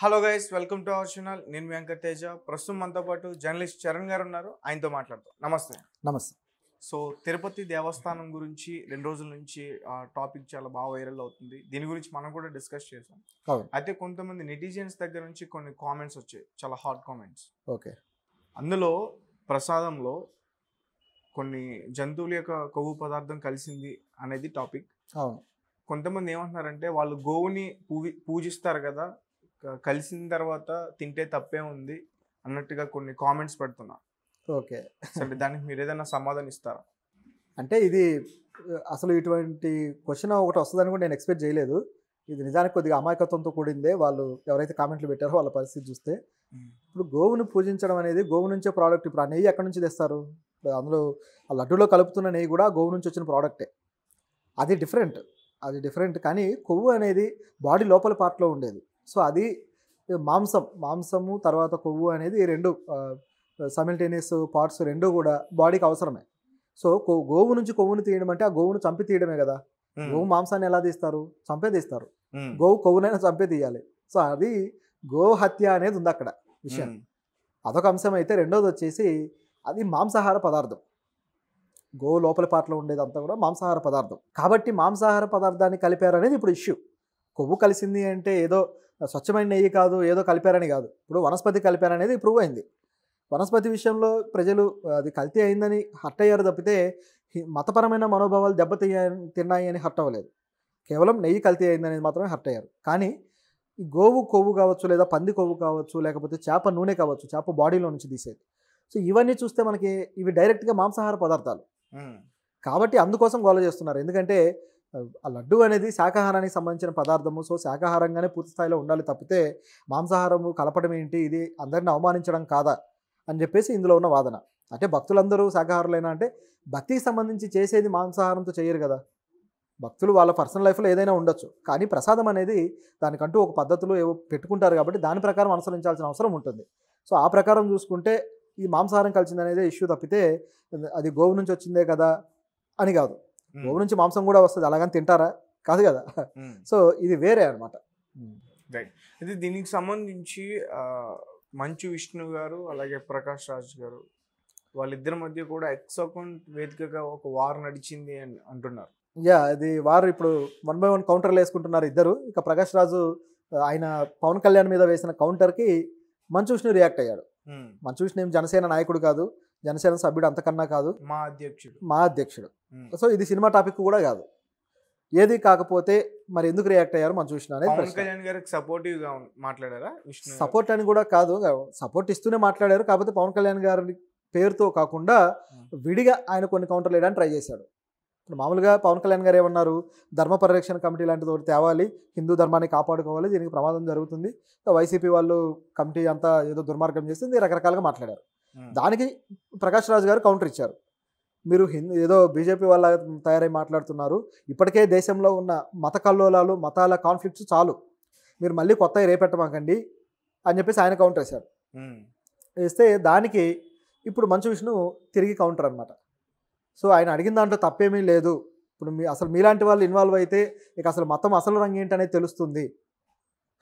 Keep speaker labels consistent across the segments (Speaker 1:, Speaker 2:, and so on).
Speaker 1: Hello guys, welcome to our channel. నేను మీ వెంకట్ తేజ. ప్రస్తుతం మనతో పాటు జర్నలిస్ట్ చరణ్ గారు ఉన్నారు. ఆయనతో మాట్లాడతాం. నమస్తే.
Speaker 2: నమస్తే.
Speaker 1: సో తిరుపతి దేవస్థానం గురించి 2 రోజుల నుంచి టాపిక్ చాలా బాగా వైరల్ అవుతుంది. దీని గురించి మనం కూడా డిస్కస్ చేసాం.
Speaker 2: అవును.
Speaker 1: అయితే కొంతమంది నెటిజన్స్ దగ్గర నుంచి కొన్ని కామెంట్స్ వచ్చాయి, చాలా హాట్ కామెంట్స్.
Speaker 2: ఓకే.
Speaker 1: అందులో ప్రసాదంలో కొన్ని జంతువుల యొక్క కొవ్వు పదార్థం కలిసింది అనేది టాపిక్.
Speaker 2: అవును.
Speaker 1: కొంతమంది ఏమంటున్నారంటే వాళ్ళు గోవుని పూజిస్తారు కదా, కలిసిన తర్వాత తింటే తప్పే ఉంది అన్నట్టుగా కొన్ని కామెంట్స్ పెడుతున్నారు.
Speaker 2: ఓకే.
Speaker 1: సరే, దానికి మీరు ఏదైనా సమాధానం ఇస్తారా?
Speaker 2: అంటే ఇది అసలు ఇటువంటి క్వశ్చన్ ఒకటి వస్తుందని కూడా నేను ఎక్స్పెక్ట్ చేయలేదు. ఇది నిజానికి కొద్దిగా అమాయకత్వంతో కూడిందే. వాళ్ళు ఎవరైతే కామెంట్లు పెట్టారో వాళ్ళ పరిస్థితి చూస్తే, ఇప్పుడు గోవును పూజించడం అనేది గోవు నుంచే ప్రోడక్ట్. ఇప్పుడు ఆ నెయ్యి ఎక్కడి నుంచి తెస్తారు? ఇప్పుడు అందులో ఆ లడ్డూలో కలుపుతున్న నెయ్యి కూడా గోవు నుంచి వచ్చిన ప్రోడక్టే. అది డిఫరెంట్. కానీ కొవ్వు అనేది బాడీ లోపల పార్ట్లో ఉండేది. సో అది మాంసము తర్వాత కొవ్వు అనేది రెండు సైమల్టేనియస్ పార్ట్స్ రెండు కూడా బాడీకి అవసరమే. సో గోవు నుంచి కొవ్వును తీయడం అంటే ఆ గోవును చంపి తీయడమే కదా. గోవు మాంసాన్ని ఎలా తీస్తారు? చంపే తీస్తారు. గోవు కొవ్వునైనా చంపే తీయాలి. సో అది గో హత్య అనేది ఉంది అక్కడ విషయం. అదొక అంశం అయితే, రెండోది వచ్చేసి అది మాంసాహార పదార్థం. గోవు లోపల పాటలో ఉండేదంతా కూడా మాంసాహార పదార్థం. కాబట్టి మాంసాహార పదార్థాన్ని కలిపారనేది ఇప్పుడు ఇష్యూ. కొవ్వు కలిసింది అంటే ఏదో స్వచ్ఛమైన నెయ్యి కాదు, ఏదో కలిపారని కాదు. ఇప్పుడు వనస్పతి కలిపారనేది ప్రూవ్ అయింది. వనస్పతి విషయంలో ప్రజలు అది కల్తీ అయిందని హర్ట్ అయ్యారు తప్పితే మతపరమైన మనోభావాలు తిన్నాయి అని హర్ట్ అవ్వలేదు. కేవలం నెయ్యి కల్తీ అయిందనేది మాత్రమే హర్ట్ అయ్యారు. కానీ ఈ గోవు కొవ్వు కావచ్చు, లేదా పంది కొవ్వు కావచ్చు, లేకపోతే చేప నూనె కావచ్చు, చేప బాడీలో నుంచి తీసేది. సో ఇవన్నీ చూస్తే మనకి ఇవి డైరెక్ట్గా మాంసాహార పదార్థాలు. కాబట్టి అందుకోసం గోల చేస్తున్నారు. ఎందుకంటే ఆ లడ్డు అనేది శాకాహారానికి సంబంధించిన పదార్థము. సో శాకాహారంగానే పూర్తి స్థాయిలో ఉండాలి తప్పితే మాంసాహారము కలపడం ఏంటి, ఇది అందరిని అవమానించడం కాదా అని చెప్పేసి ఇందులో ఉన్న వాదన. అంటే భక్తులందరూ శాకాహారులైనా అంటే భక్తికి సంబంధించి చేసేది మాంసాహారంతో చేయరు కదా. భక్తులు వాళ్ళ పర్సనల్ లైఫ్లో ఏదైనా ఉండొచ్చు, కానీ ప్రసాదం అనేది దానికంటూ ఒక పద్ధతులు ఏవో పెట్టుకుంటారు కాబట్టి దాని ప్రకారం అనుసరించాల్సిన అవసరం ఉంటుంది. సో ఆ ప్రకారం చూసుకుంటే ఈ మాంసాహారం కలిసింది అనేది ఇష్యూ తప్పితే అది గోవు నుంచి వచ్చిందే కదా అని కాదు. గోవు నుంచి మాంసం కూడా వస్తుంది, అలాగని తింటారా? కాదు కదా. సో ఇది వేరే అనమాట.
Speaker 1: రైట్. ఇది దీనికి సంబంధించి మంచు విష్ణు గారు అలాగే ప్రకాష్ రాజ్ గారు వాళ్ళిద్దరి మధ్య కూడా ఎక్స్ అకౌంట్ వేదికగా ఒక వార్ నడిచింది అని అంటున్నారు.
Speaker 2: అది వారు ఇప్పుడు 1 by 1 కౌంటర్లు వేసుకుంటున్నారు ఇద్దరు. ఇక ప్రకాష్ రాజు ఆయన పవన్ కళ్యాణ్ మీద వేసిన కౌంటర్కి మంచు విష్ణు రియాక్ట్ అయ్యాడు. మంచు విష్ణు ఏం జనసేన నాయకుడు కాదు, జనసేన సభ్యుడు అంతకన్నా కాదు, మా అధ్యక్షుడు. సో ఇది సినిమా టాపిక్ కూడా కాదు. ఏది కాకపోతే మరి ఎందుకు రియాక్ట్ అయ్యారు మంచు విష్ణు అనేది
Speaker 1: పవన్ కళ్యాణ్ గారికి సపోర్టివ్ గా మాట్లాడారా?
Speaker 2: సపోర్ట్ అని కూడా కాదు, సపోర్ట్ ఇస్తూనే మాట్లాడారు. కాకపోతే పవన్ కళ్యాణ్ గారి పేరుతో కాకుండా విడిగా ఆయన కొన్ని కౌంటర్లు వేయడానికి ట్రై చేశాడు. ఇప్పుడు మామూలుగా పవన్ కళ్యాణ్ గారు ఏమన్నారు, ధర్మ పరిరక్షణ కమిటీ లాంటిది ఒకటి తేవాలి, హిందూ ధర్మాన్ని కాపాడుకోవాలి, దీనికి ప్రమాదం జరుగుతుంది, వైసీపీ వాళ్ళు కమిటీ అంతా ఏదో దుర్మార్గం చేస్తుంది, రకరకాలుగా మాట్లాడారు. దానికి ప్రకాష్ రాజ్ గారు కౌంటర్ ఇచ్చారు. మీరు ఏదో బీజేపీ వాళ్ళ తయారై మాట్లాడుతున్నారు, ఇప్పటికే దేశంలో ఉన్న మత కల్లోలాలు, మతాల కాన్ఫ్లిక్ట్స్ చాలు, మీరు మళ్ళీ కొత్తగా రేపెట్టమాకండి అని చెప్పేసి ఆయన కౌంటర్ వేశారు. వేస్తే దానికి ఇప్పుడు మంచు విష్ణు తిరిగి కౌంటర్ అనమాట. సో ఆయన అడిగిన దాంట్లో తప్పేమీ లేదు. ఇప్పుడు అసలు మీలాంటి వాళ్ళు ఇన్వాల్వ్ అయితే ఇక అసలు మతం అసలు రంగు ఏంటనేది తెలుస్తుంది.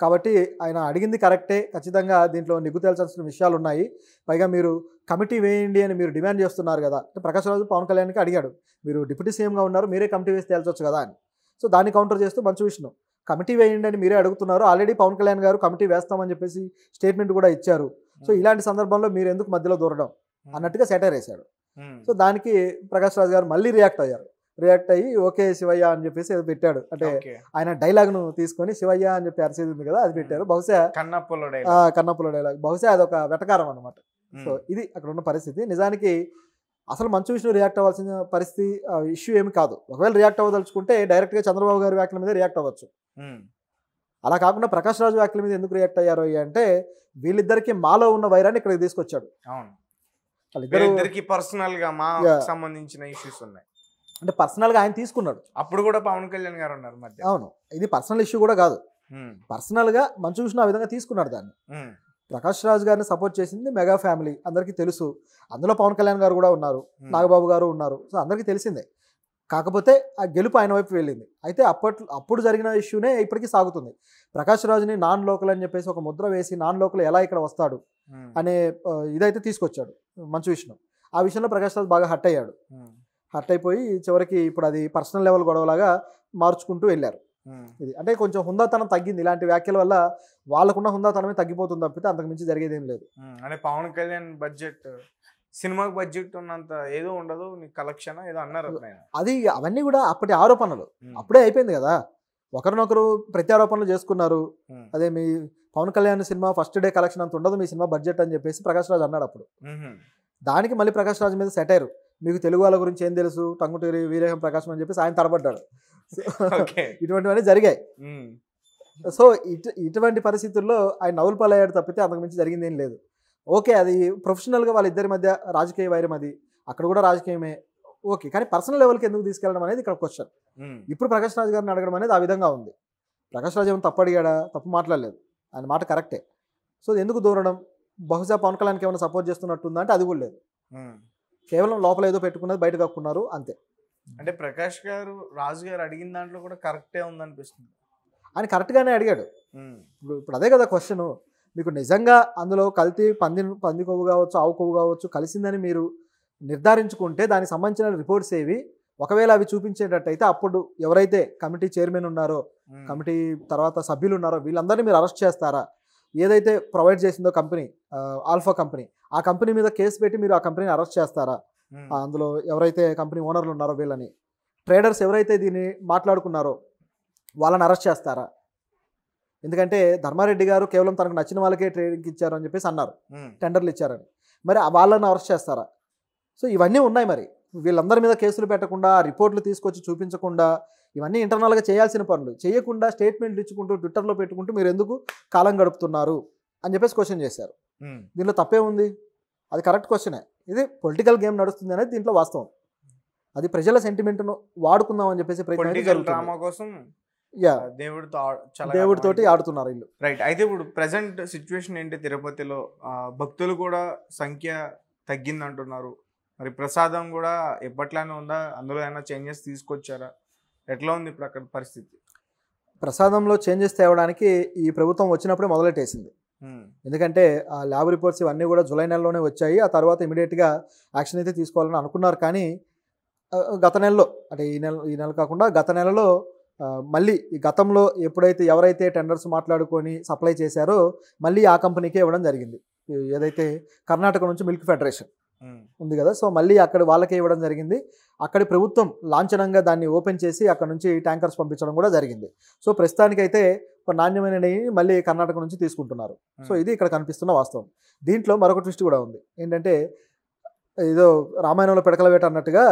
Speaker 2: కాబట్టి ఆయన అడిగింది కరెక్టే, ఖచ్చితంగా దీంట్లో నిగ్గు తేల్చాల్సిన విషయాలు ఉన్నాయి. పైగా మీరు కమిటీ వేయండి అని మీరు డిమాండ్ చేస్తున్నారు కదా. ప్రకాష్ రాజు పవన్ కళ్యాణ్కి అడిగాడు, మీరు డిప్యూటీ సీఎంగా ఉన్నారు, మీరే కమిటీ వేసి తేల్చొచ్చు కదా అని. సో దాన్ని కౌంటర్ చేస్తూ మంచు విష్ణు కమిటీ వేయండి అని మీరే అడుగుతున్నారు, ఆల్రెడీ పవన్ కళ్యాణ్ గారు కమిటీ వేస్తామని చెప్పేసి స్టేట్మెంట్ కూడా ఇచ్చారు. సో ఇలాంటి సందర్భంలో మీరు ఎందుకు మధ్యలో దూరడం అన్నట్టుగా సెటైర్ వేశాడు. సో దానికి ప్రకాష్ రాజ్ గారు మళ్ళీ రియాక్ట్ అయ్యి ఓకే శివయ్య అని చెప్పేసి అది పెట్టాడు. అంటే ఆయన డైలాగ్ను తీసుకొని శివయ్య అని చెప్పి అరిసేది ఉంది కదా, అది పెట్టారు. బహుశా కన్నప్పుల డైలాగ్, బహుశా అదొక వెటకారం అనమాట. సో ఇది అక్కడ ఉన్న పరిస్థితి. నిజానికి అసలు మంచు విష్ణు రియాక్ట్ అవ్వాల్సిన పరిస్థితి ఇష్యూ ఏమి కాదు. ఒకవేళ రియాక్ట్ అవ్వదలుచుకుంటే డైరెక్ట్గా చంద్రబాబు గారి వ్యాఖ్యల మీద రియాక్ట్ అవ్వచ్చు. అలా కాకుండా ప్రకాష్ రాజు వ్యాఖ్యల మీద ఎందుకు రియాక్ట్ అయ్యారు అంటే వీళ్ళిద్దరికి మాలో ఉన్న వైరాన్ని ఇక్కడికి తీసుకొచ్చాడు.
Speaker 1: వాళ్ళిద్దరికి పర్సనల్ గా సంబంధించిన ఇష్యూస్ ఉన్నాయి.
Speaker 2: అంటే పర్సనల్గా ఆయన తీసుకున్నాడు.
Speaker 1: అప్పుడు కూడా పవన్ కళ్యాణ్ గారు ఉన్నారు మధ్య.
Speaker 2: అవును, ఇది పర్సనల్ ఇష్యూ కూడా కాదు, పర్సనల్గా మంచు విష్ణు ఆ విధంగా తీసుకున్నాడు దాన్ని. ప్రకాష్ రాజ్ గారిని సపోర్ట్ చేసింది మెగా ఫ్యామిలీ, అందరికీ తెలుసు. అందులో పవన్ కళ్యాణ్ గారు కూడా ఉన్నారు, నాగబాబు గారు ఉన్నారు. సో అందరికీ తెలిసిందే. కాకపోతే ఆ గెలుపు ఆయన వైపు వెళ్ళింది. అయితే అప్పుడు జరిగిన ఇష్యూనే ఇప్పటికీ సాగుతుంది. ప్రకాష్ రాజ్ని నాన్ లోకల్ అని చెప్పేసి ఒక ముద్ర వేసి నాన్ లోకల్ ఎలా ఇక్కడ వస్తాడు అనే ఇదైతే తీసుకొచ్చాడు మంచు విష్ణు. ఆ విషయంలో ప్రకాష్ రాజ్ బాగా హర్ట్ అయ్యాడు. హర్ట్ అయిపోయి చివరికి ఇప్పుడు అది పర్సనల్ లెవెల్ గొడవలాగా మార్చుకుంటూ వెళ్ళారు. ఇది అంటే కొంచెం హుందాతనం తగ్గింది. ఇలాంటి వ్యాఖ్యల వల్ల వాళ్ళకున్న హుందాతనమే తగ్గిపోతుంది తప్పితే అంతకు మించి జరిగేది ఏం లేదు.
Speaker 1: అంటే పవన్ కళ్యాణ్ బడ్జెట్ సినిమాకి బడ్జెట్ ఉన్నంత ఏదో ఉండదు, నీ కలెక్షన్ ఏదో అన్నారు.
Speaker 2: అది అవన్నీ కూడా అప్పటి ఆరోపణలు, అప్పుడే అయిపోయింది కదా. ఒకరినొకరు ప్రత్యారోపణలు చేసుకున్నారు. అదే మీ Pawan Kalyan cinema first day collection అంత ఉండదు మీ సినిమా బడ్జెట్ అని చెప్పేసి ప్రకాష్ రాజ్ అన్నాడు అప్పుడు. దానికి మళ్ళీ ప్రకాష్ రాజ్ మీద సెటైర్, మీకు తెలుగు వాళ్ళ గురించి ఏం తెలుసు టంగుటూరి వీరేహం ప్రకాశం అని చెప్పేసి ఆయన తరబడ్డాడు. ఇటువంటివన్నీ జరిగాయి. సో ఇటువంటి పరిస్థితుల్లో ఆయన నవ్వులు పాలయ్యాడు తప్పితే అంతకు మించి జరిగింది ఏం లేదు. ఓకే, అది ప్రొఫెషనల్గా వాళ్ళిద్దరి మధ్య రాజకీయ వైరం, అది అక్కడ కూడా రాజకీయమే ఓకే. కానీ పర్సనల్ లెవెల్కి ఎందుకు తీసుకెళ్ళడం అనేది ఇక్కడ క్వశ్చన్. ఇప్పుడు ప్రకాష్ రాజ్ గారిని అడగడం అనేది ఆ విధంగా ఉంది. ప్రకాష్ రాజ్ ఏమైనా తప్పు అడిగాడా? తప్పు మాట్లాడలేదు, ఆయన మాట కరెక్టే. సో ఎందుకు దూరడం? బహుశా పవన్ కళ్యాణ్కి ఏమైనా సపోర్ట్ చేస్తున్నట్టుందా అంటే అది కూడా లేదు. కేవలం లోపల ఏదో పెట్టుకున్నది బయట కప్పుకున్నారు అంతే.
Speaker 1: అంటే ప్రకాష్ గారు రాజు గారు అడిగిన దాంట్లో కూడా కరెక్టే ఉందనిపిస్తుంది.
Speaker 2: ఆయన కరెక్ట్గానే అడిగాడు. ఇప్పుడు అదే కదా క్వశ్చన్. మీకు నిజంగా అందులో కల్తీ పంది కొవ్వు కావచ్చు, ఆవు కొవ్వు కావచ్చు కలిసిందని మీరు నిర్ధారించుకుంటే దానికి సంబంధించిన రిపోర్ట్స్ ఏవి, ఒకవేళ అవి చూపించేటట్టయితే అప్పుడు ఎవరైతే కమిటీ చైర్మన్ ఉన్నారో, కమిటీ తర్వాత సభ్యులు ఉన్నారో వీళ్ళందరినీ మీరు అరెస్ట్ చేస్తారా? ఏదైతే ప్రొవైడ్ చేసిందో కంపెనీ, ఆల్ఫా కంపెనీ, ఆ కంపెనీ మీద కేసు పెట్టి మీరు ఆ కంపెనీని అరెస్ట్ చేస్తారా? అందులో ఎవరైతే కంపెనీ ఓనర్లు ఉన్నారో వీళ్ళని, ట్రేడర్స్ ఎవరైతే దీన్ని మాట్లాడుకున్నారో వాళ్ళని అరెస్ట్ చేస్తారా? ఎందుకంటే ధర్మారెడ్డి గారు కేవలం తనకు నచ్చిన వాళ్ళకే ట్రేడింగ్ ఇచ్చారు అని చెప్పేసి అన్నారు, టెండర్లు ఇచ్చారని. మరి వాళ్ళని అరెస్ట్ చేస్తారా? సో ఇవన్నీ ఉన్నాయి. మరి వీళ్ళందరి మీద కేసులు పెట్టకుండా, రిపోర్ట్లు తీసుకొచ్చి చూపించకుండా, ఇవన్నీ ఇంటర్నల్గా చేయాల్సిన పనులు చేయకుండా స్టేట్మెంట్లు ఇచ్చుకుంటూ ట్విట్టర్లో పెట్టుకుంటూ మీరు ఎందుకు కాలం గడుపుతున్నారు అని చెప్పేసి క్వశ్చన్ చేశారు. దీనిలో తప్పే ఉంది? అది కరెక్ట్ క్వశ్చనే. ఇది పొలిటికల్ గేమ్ నడుస్తుంది అనేది దీంట్లో వాస్తవం. అది ప్రజల సెంటిమెంట్ను వాడుకుందాం అని చెప్పేసి
Speaker 1: డ్రామా కోసం
Speaker 2: దేవుడితోటి ఆడుతున్నారు వీళ్ళు.
Speaker 1: రైట్. అయితే ఇప్పుడు ప్రెసెంట్ సిచ్యువేషన్ ఏంటి? తిరుపతిలో భక్తులు కూడా సంఖ్య తగ్గింది అంటున్నారు. మరి ప్రసాదం కూడా ఎప్పట్లానే ఉందా? అందులో ఏమైనా చేంజెస్ తీసుకొచ్చారా? ఎట్లా ఉంది ఇప్పుడు అక్కడ పరిస్థితి?
Speaker 2: ప్రసాదంలో చేంజెస్ తేవడానికి ఈ ప్రభుత్వం వచ్చినప్పుడే మొదలెట్టేసింది. ఎందుకంటే ఆ ల్యాబ్ రిపోర్ట్స్ ఇవన్నీ కూడా జూలై నెలలోనే వచ్చాయి. ఆ తర్వాత ఇమీడియట్గా యాక్షన్ అయితే తీసుకోవాలని అనుకున్నారు. కానీ గత నెలలో, అంటే ఈ నెల కాకుండా గత నెలలో మళ్ళీ ఈ గతంలో ఎప్పుడైతే ఎవరైతే టెండర్స్ మాట్లాడుకొని సప్లై చేశారో మళ్ళీ ఆ కంపెనీకే ఇవ్వడం జరిగింది. ఏదైతే కర్ణాటక నుంచి మిల్క్ ఫెడరేషన్ ఉంది కదా, సో మళ్ళీ అక్కడ వాళ్ళకే ఇవ్వడం జరిగింది. అక్కడి ప్రభుత్వం లాంఛనంగా దాన్ని ఓపెన్ చేసి అక్కడ నుంచి ట్యాంకర్స్ పంపించడం కూడా జరిగింది. సో ప్రస్తుతానికైతే ఒక నాణ్యమైన నెయ్యి మళ్ళీ కర్ణాటక నుంచి తీసుకుంటున్నారు. సో ఇది ఇక్కడ కనిపిస్తున్న వాస్తవం. దీంట్లో మరొక ట్విస్ట్ కూడా ఉంది. ఏంటంటే ఏదో రామాయణంలో పిడకల వేట అన్నట్టుగా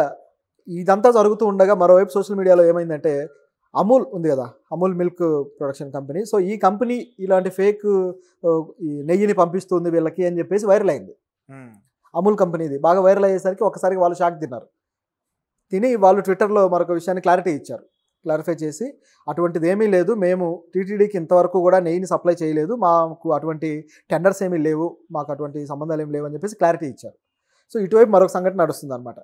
Speaker 2: ఇదంతా జరుగుతూ ఉండగా మరోవైపు సోషల్ మీడియాలో ఏమైందంటే అమూల్ ఉంది కదా, Amul milk production company, so ఈ కంపెనీ ఇలాంటి ఫేక్ ఈ నెయ్యిని పంపిస్తుంది వీళ్ళకి అని చెప్పేసి వైరల్ అయింది. అమూల్ కంపెనీది బాగా వైరల్ అయ్యేసరికి ఒకసారికి వాళ్ళు షాక్ తిని వాళ్ళు ట్విట్టర్లో మరొక విషయాన్ని క్లారిఫై చేసి అటువంటిది ఏమీ లేదు, మేము టీటీడీకి ఇంతవరకు కూడా నెయ్యిని సప్లై చేయలేదు, మాకు అటువంటి టెండర్స్ ఏమీ లేవు, మాకు అటువంటి సంబంధాలు ఏమి లేవు అని చెప్పేసి క్లారిటీ ఇచ్చారు. సో ఇటువైపు మరొక సంఘటన నడుస్తుంది అనమాట.